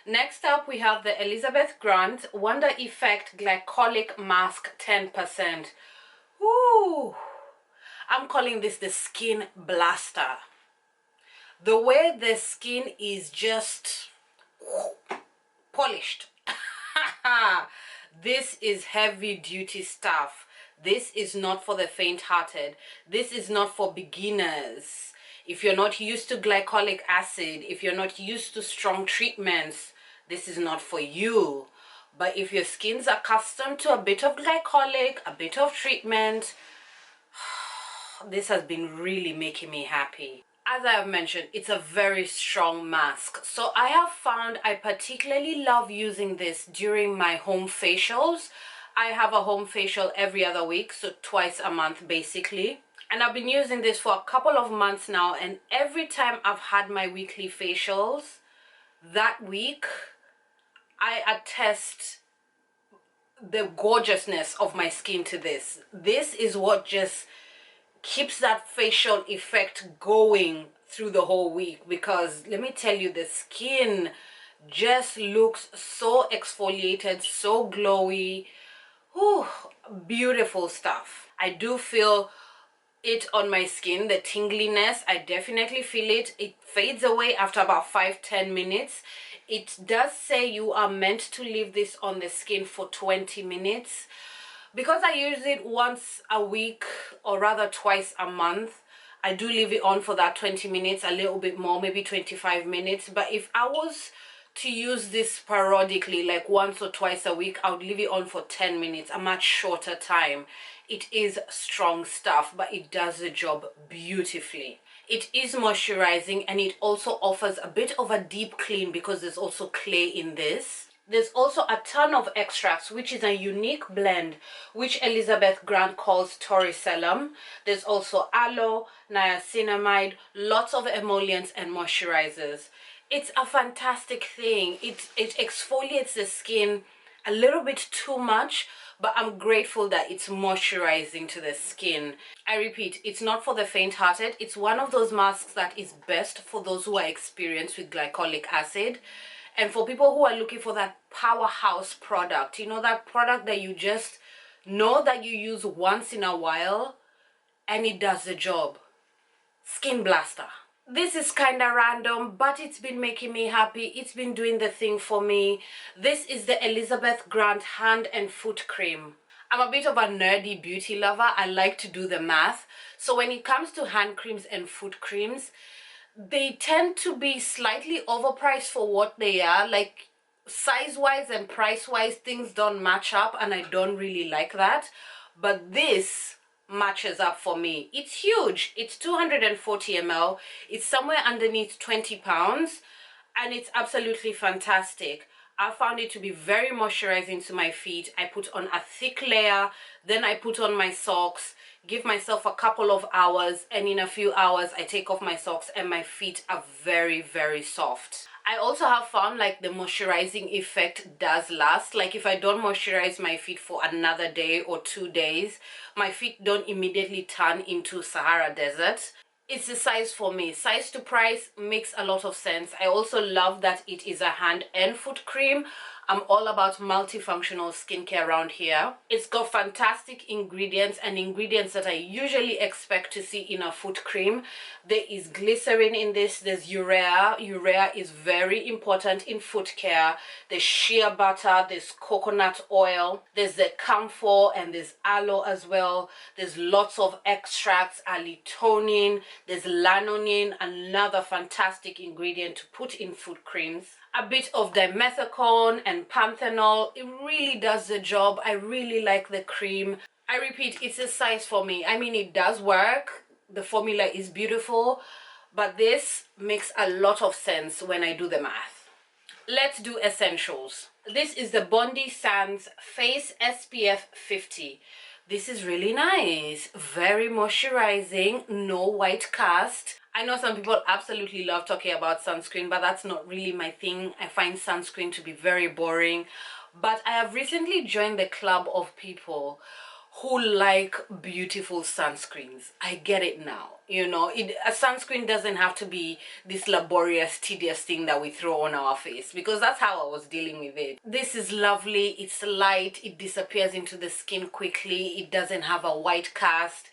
Next up, we have the Elizabeth Grant Wonder Effect Glycolic Mask 10%. Ooh, I'm calling this the skin blaster. The way the skin is just polished. This is heavy duty stuff. This is not for the faint-hearted. This is not for beginners. If you're not used to glycolic acid, if you're not used to strong treatments, this is not for you. But if your skin's accustomed to a bit of glycolic, a bit of treatment, this has been really making me happy. As I have mentioned, it's a very strong mask. So I have found I particularly love using this during my home facials. I have a home facial every other week, so twice a month basically. And I've been using this for a couple of months now, and every time I've had my weekly facials, that week, I attest the gorgeousness of my skin to this. This is what just keeps that facial effect going through the whole week, because let me tell you, the skin just looks so exfoliated, so glowy. Whew, beautiful stuff. I do feel it on my skin, the tingliness. I definitely feel it. It fades away after about 5-10 minutes. It does say you are meant to leave this on the skin for 20 minutes. Because I use it once a week, or rather twice a month, I do leave it on for that 20 minutes, a little bit more, maybe 25 minutes. But if I was to use this sporadically, like once or twice a week, I would leave it on for 10 minutes, a much shorter time. It is strong stuff, but it does the job beautifully. It is moisturizing, and it also offers a bit of a deep clean because there's also clay in this. There's also a ton of extracts, which is a unique blend, which Elizabeth Grant calls toricellum. There's also aloe, niacinamide, lots of emollients and moisturizers. It's a fantastic thing. It exfoliates the skin a little bit too much, but I'm grateful that it's moisturizing to the skin. I repeat, it's not for the faint-hearted. It's one of those masks that is best for those who are experienced with glycolic acid. And for people who are looking for that powerhouse product, you know, that product that you just know that you use once in a while and it does the job. Skin blaster. This is kind of random, but it's been making me happy. It's been doing the thing for me. This is the Elizabeth Grant hand and foot cream. I'm a bit of a nerdy beauty lover. I like to do the math. So when it comes to hand creams and foot creams, they tend to be slightly overpriced for what they are. Like size-wise and price-wise, things don't match up, and I don't really like that. But this matches up for me. It's huge. It's 240 ml. It's somewhere underneath 20 pounds, and it's absolutely fantastic. I found it to be very moisturizing to my feet. I put on a thick layer, then I put on my socks, give myself a couple of hours, and in a few hours I take off my socks and my feet are very, very soft. I also have found like the moisturizing effect does last. Like if I don't moisturize my feet for another day or 2 days, my feet don't immediately turn into Sahara Desert. It's the size for me. Size to price makes a lot of sense. I also love that it is a hand and foot cream. I'm all about multifunctional skincare around here. It's got fantastic ingredients, and ingredients that I usually expect to see in a foot cream. There is glycerin in this. There's urea. Urea is very important in foot care. There's shea butter. There's coconut oil. There's the camphor, and there's aloe as well. There's lots of extracts, alitonin. There's lanolin, another fantastic ingredient to put in foot creams. A bit of dimethicone and panthenol. It really does the job. I really like the cream. I repeat, it's a size for me. I mean, it does work. The formula is beautiful, but this makes a lot of sense when I do the math. Let's do essentials. This is the BONDI SANDS Face SPF 50. This is really nice. Very moisturizing, no white cast. I know some people absolutely love talking about sunscreen, but that's not really my thing. I find sunscreen to be very boring. But I have recently joined the club of people who like beautiful sunscreens. I get it now. You know, a sunscreen doesn't have to be this laborious, tedious thing that we throw on our face, because that's how I was dealing with it. This is lovely. It's light. It disappears into the skin quickly. It doesn't have a white cast.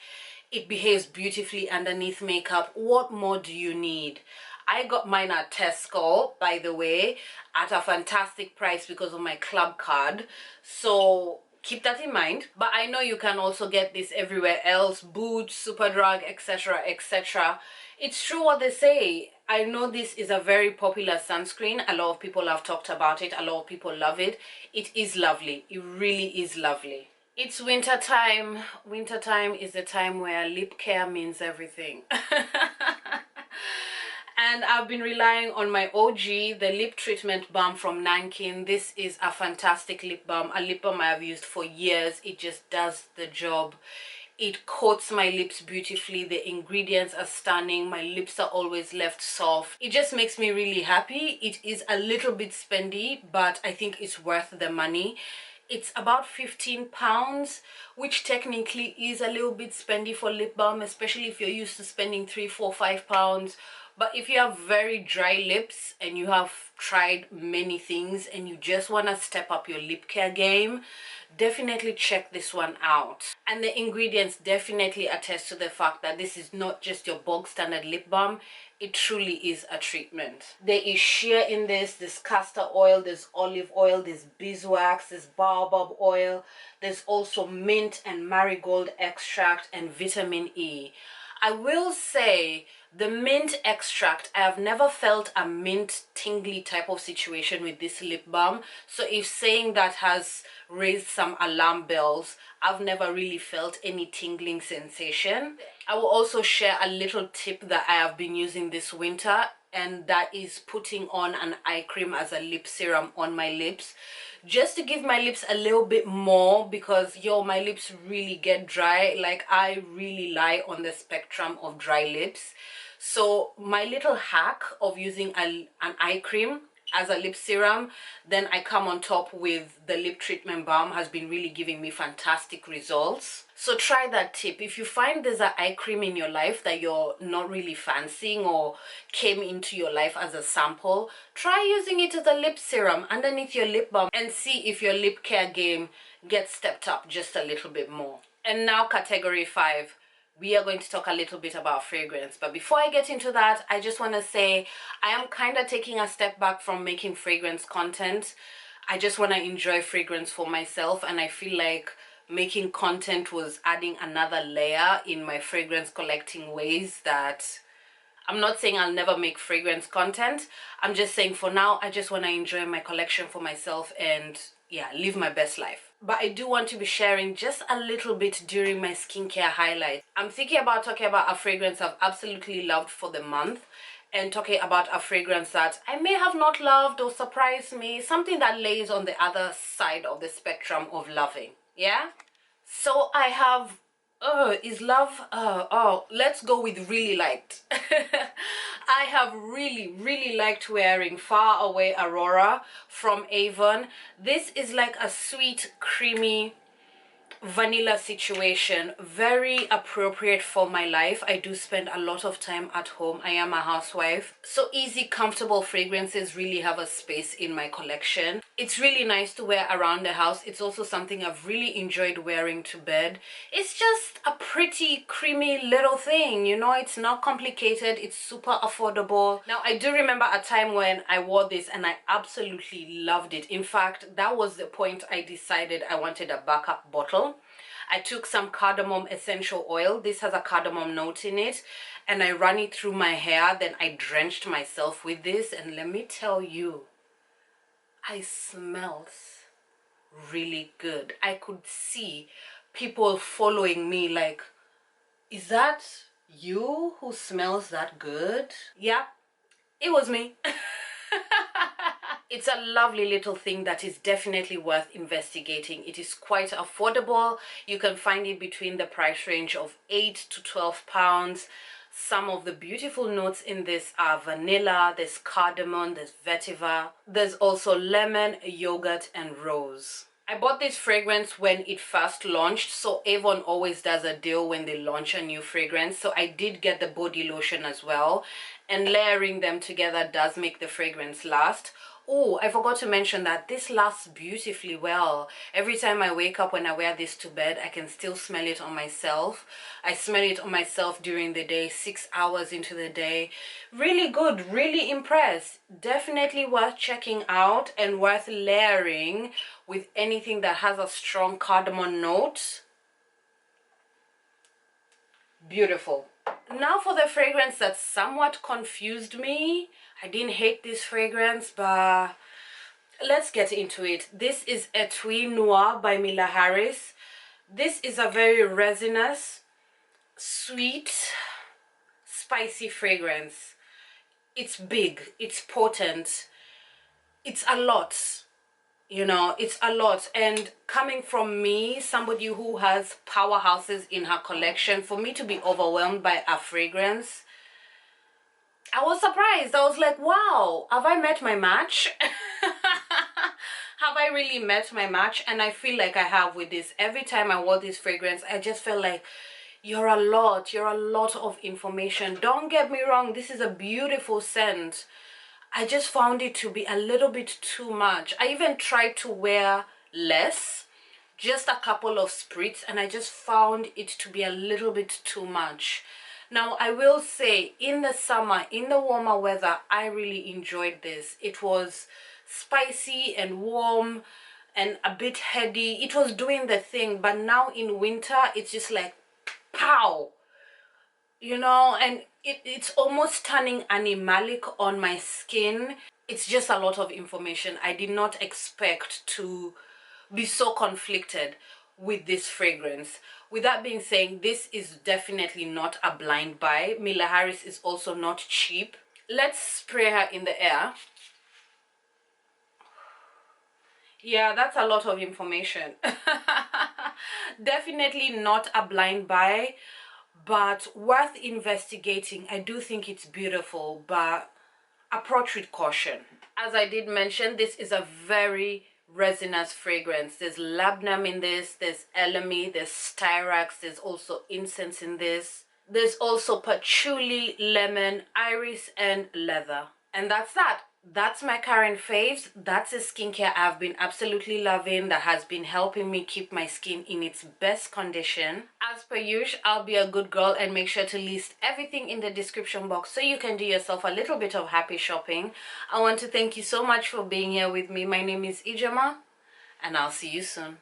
It behaves beautifully underneath makeup. What more do you need? I got mine at Tesco, by the way, at a fantastic price because of my club card. So keep that in mind. But I know you can also get this everywhere else, Boots, Superdrug, etc, etc. It's true what they say. I know this is a very popular sunscreen. A lot of people have talked about it. A lot of people love it. It is lovely. It really is lovely. It's winter time. Winter time is the time where lip care means everything. And I've been relying on my OG, the lip treatment balm from Nankin. This is a fantastic lip balm, a lip balm I have used for years. It just does the job. It coats my lips beautifully. The ingredients are stunning. My lips are always left soft. It just makes me really happy. It is a little bit spendy, but I think it's worth the money. It's about £15, which technically is a little bit spendy for lip balm, especially if you're used to spending £3, £4, £5. But if you have very dry lips and you have tried many things and you just want to step up your lip care game, definitely check this one out. And the ingredients definitely attest to the fact that this is not just your bog standard lip balm. It truly is a treatment. There is shea in this, there's castor oil, there's olive oil, there's beeswax, there's baobab oil, there's also mint and marigold extract and vitamin E. I will say the mint extract, I have never felt a mint tingly type of situation with this lip balm. So if saying that has raised some alarm bells, I've never really felt any tingling sensation. I will also share a little tip that I have been using this winter, and that is putting on an eye cream as a lip serum on my lips, just to give my lips a little bit more, because my lips really get dry. Like, I really lie on the spectrum of dry lips. So my little hack of using an eye cream as a lip serum, then I come on top with the lip treatment balm, has been really giving me fantastic results. So try that tip. If you find there's an eye cream in your life that you're not really fancying or came into your life as a sample, try using it as a lip serum underneath your lip balm and see if your lip care game gets stepped up just a little bit more. And now category 5. We are going to talk a little bit about fragrance. But before I get into that, I just want to say I am kind of taking a step back from making fragrance content. I just want to enjoy fragrance for myself, and I feel like making content was adding another layer in my fragrance collecting ways. That I'm not saying I'll never make fragrance content. I'm just saying for now, I just want to enjoy my collection for myself and, yeah, live my best life. But I do want to be sharing just a little bit during my skincare highlights. I'm thinking about talking about a fragrance I've absolutely loved for the month, and talking about a fragrance that I may have not loved or surprised me, something that lays on the other side of the spectrum of loving. Yeah? So I have let's go with really liked. I have really liked wearing Far Away Aurora from Avon. This is like a sweet, creamy vanilla situation, very appropriate for my life. I do spend a lot of time at home. I am a housewife, so easy, comfortable fragrances really have a space in my collection. It's really nice to wear around the house. It's also something I've really enjoyed wearing to bed. It's just a pretty creamy little thing, you know. It's not complicated. It's super affordable. Now, I do remember a time when I wore this and I absolutely loved it. In fact, that was the point I decided I wanted a backup bottle. I took some cardamom essential oil. This has a cardamom note in it, and I ran it through my hair. Then I drenched myself with this, and let me tell you, I smelled really good. I could see people following me like, is that you who smells that good? Yeah, it was me. It's a lovely little thing that is definitely worth investigating. It is quite affordable. You can find it between the price range of £8 to £12. Some of the beautiful notes in this are vanilla, there's cardamom, there's vetiver, there's also lemon, yogurt, and rose. I bought this fragrance when it first launched. So Avon always does a deal when they launch a new fragrance. So I did get the body lotion as well. And layering them together does make the fragrance last. Oh, I forgot to mention that this lasts beautifully well. Every time I wake up, when I wear this to bed, I can still smell it on myself. I smell it on myself during the day, 6 hours into the day. Really good, really impressed. Definitely worth checking out and worth layering with anything that has a strong cardamom note. Beautiful. Now for the fragrance that somewhat confused me. I didn't hate this fragrance, but let's get into it. This is Etui Noir by Mila Harris. This is a very resinous, sweet, spicy fragrance. It's big, it's potent, it's a lot. You know, it's a lot. And coming from me, somebody who has powerhouses in her collection, for me to be overwhelmed by a fragrance, I was surprised. I was like, wow, have I met my match? Have I really met my match? And I feel like I have with this. Every time I wore this fragrance, I just felt like you're a lot of information. Don't get me wrong, this is a beautiful scent. I just found it to be a little bit too much. I even tried to wear less, just a couple of spritz, and I just found it to be a little bit too much. Now, I will say, in the summer, in the warmer weather, I really enjoyed this. It was spicy and warm and a bit heady. It was doing the thing, but now in winter, it's just like, pow! You know, and it's almost turning animalic on my skin. It's just a lot of information. I did not expect to be so conflicted with this fragrance. With that being said, this is definitely not a blind buy. Mila Harris is also not cheap. Let's spray her in the air. Yeah, that's a lot of information. Definitely not a blind buy, but worth investigating. I do think it's beautiful, but approach with caution. As I did mention, this is a very resinous fragrance. There's labdanum in this, there's elemi, there's styrax, there's also incense in this. There's also patchouli, lemon, iris, and leather. And that's that. That's my current faves. That's a skincare I've been absolutely loving, that has been helping me keep my skin in its best condition. As per usual, I'll be a good girl and make sure to list everything in the description box so you can do yourself a little bit of happy shopping. I want to thank you so much for being here with me. My name is Ijama, and I'll see you soon.